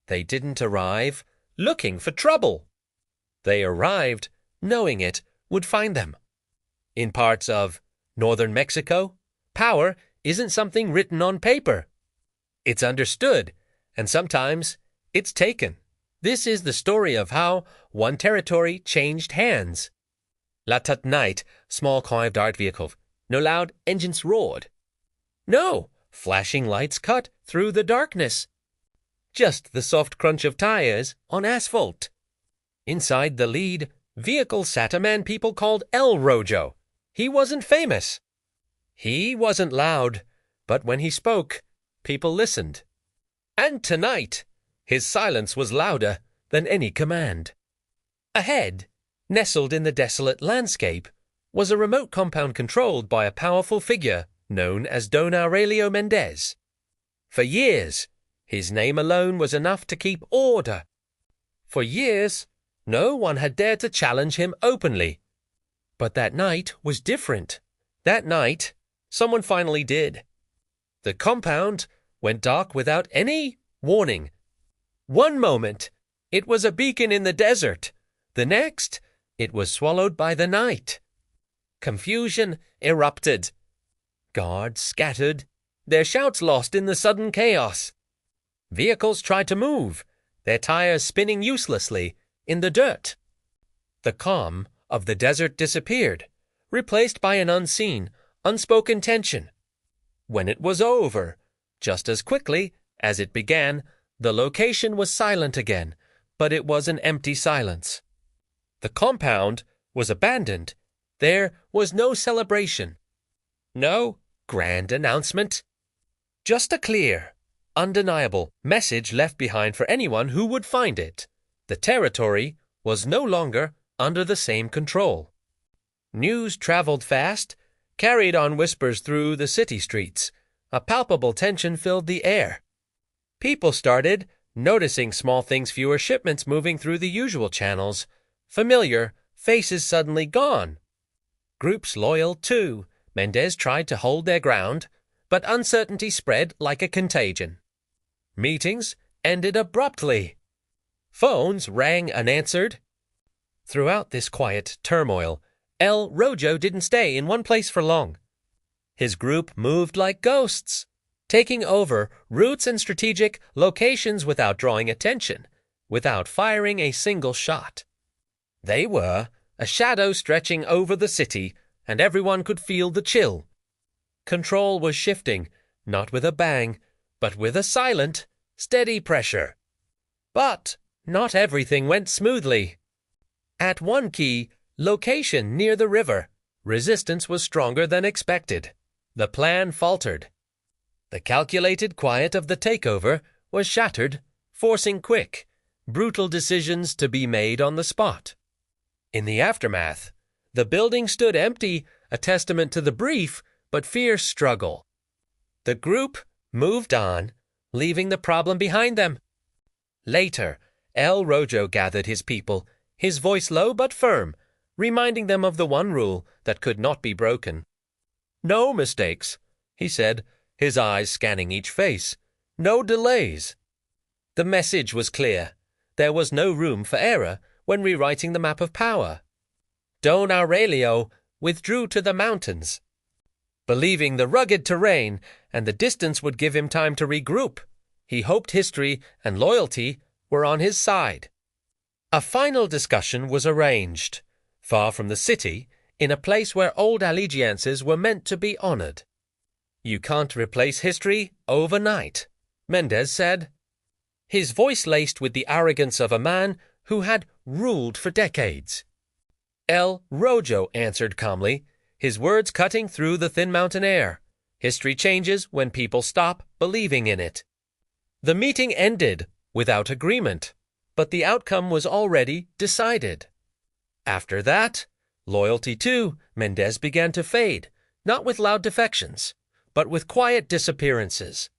They didn't arrive looking for trouble. They arrived knowing it would find them. In parts of northern Mexico, power isn't something written on paper. It's understood, and sometimes it's taken. This is the story of how one territory changed hands. That night, small carved art vehicle. No loud engines roared. No flashing lights cut through the darkness. Just the soft crunch of tires on asphalt. Inside the lead vehicle sat a man people called El Rojo. He wasn't famous. He wasn't loud, but when he spoke, people listened. And tonight, his silence was louder than any command. Ahead, nestled in the desolate landscape, was a remote compound controlled by a powerful figure known as Don Aurelio Mendez. For years, his name alone was enough to keep order. For years, no one had dared to challenge him openly. But that night was different. That night, someone finally did. The compound went dark without any warning. One moment, it was a beacon in the desert. The next, it was swallowed by the night. Confusion erupted. Guards scattered, their shouts lost in the sudden chaos. Vehicles tried to move, their tires spinning uselessly in the dirt. The calm of the desert disappeared, replaced by an unseen, unspoken tension. When it was over, just as quickly as it began, the location was silent again, but it was an empty silence. The compound was abandoned. There was no celebration. No grand announcement. Just a clear, undeniable message left behind for anyone who would find it. The territory was no longer under the same control. News traveled fast, carried on whispers through the city streets. A palpable tension filled the air. People started noticing small things, fewer shipments moving through the usual channels, familiar faces suddenly gone. Groups loyal to Mendez tried to hold their ground, but uncertainty spread like a contagion. Meetings ended abruptly. Phones rang unanswered. Throughout this quiet turmoil, El Rojo didn't stay in one place for long. His group moved like ghosts, taking over routes and strategic locations without drawing attention, without firing a single shot. They were a shadow stretching over the city, and everyone could feel the chill. Control was shifting, not with a bang, but with a silent, steady pressure. But not everything went smoothly. At one key location near the river, resistance was stronger than expected. The plan faltered. The calculated quiet of the takeover was shattered, forcing quick, brutal decisions to be made on the spot. In the aftermath, the building stood empty, a testament to the brief but fierce struggle. The group moved on, leaving the problem behind them. Later, El Rojo gathered his people, his voice low but firm, reminding them of the one rule that could not be broken. "No mistakes," he said, his eyes scanning each face. "No delays." The message was clear. There was no room for error when rewriting the map of power. Don Aurelio withdrew to the mountains, believing the rugged terrain and the distance would give him time to regroup. He hoped history and loyalty were on his side. A final discussion was arranged, far from the city, in a place where old allegiances were meant to be honored. "You can't replace history overnight," Mendez said, his voice laced with the arrogance of a man who had ruled for decades. El Rojo answered calmly, his words cutting through the thin mountain air. "History changes when people stop believing in it." The meeting ended without agreement, but the outcome was already decided. After that, loyalty to Mendez began to fade, not with loud defections, but with quiet disappearances.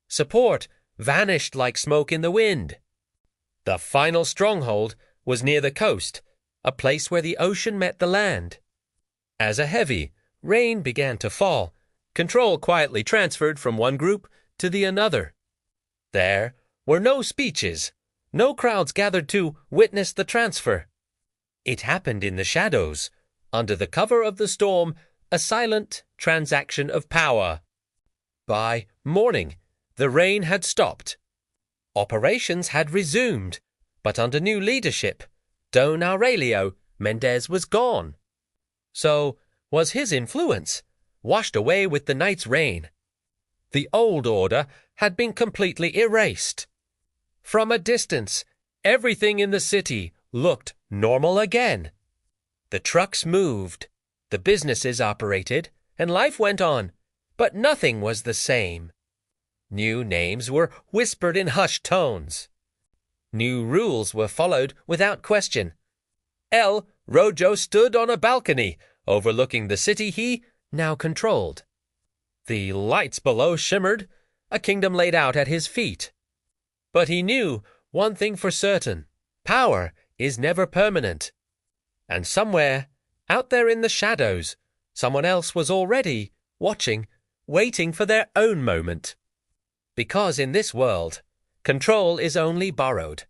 Support vanished like smoke in the wind. The final stronghold was near the coast, a place where the ocean met the land. As a heavy rain began to fall, control quietly transferred from one group to the another. There, were no speeches, no crowds gathered to witness the transfer. It happened in the shadows, under the cover of the storm, a silent transaction of power. By morning, the rain had stopped. Operations had resumed, but under new leadership, Don Aurelio Mendez was gone. So was his influence, washed away with the night's rain. The old order had been completely erased. From a distance, everything in the city looked normal again. The trucks moved, the businesses operated, and life went on, but nothing was the same. New names were whispered in hushed tones. New rules were followed without question. El Rojo stood on a balcony overlooking the city he now controlled. The lights below shimmered, a kingdom laid out at his feet. But he knew one thing for certain: power is never permanent. And somewhere, out there in the shadows, someone else was already watching, waiting for their own moment. Because in this world, control is only borrowed.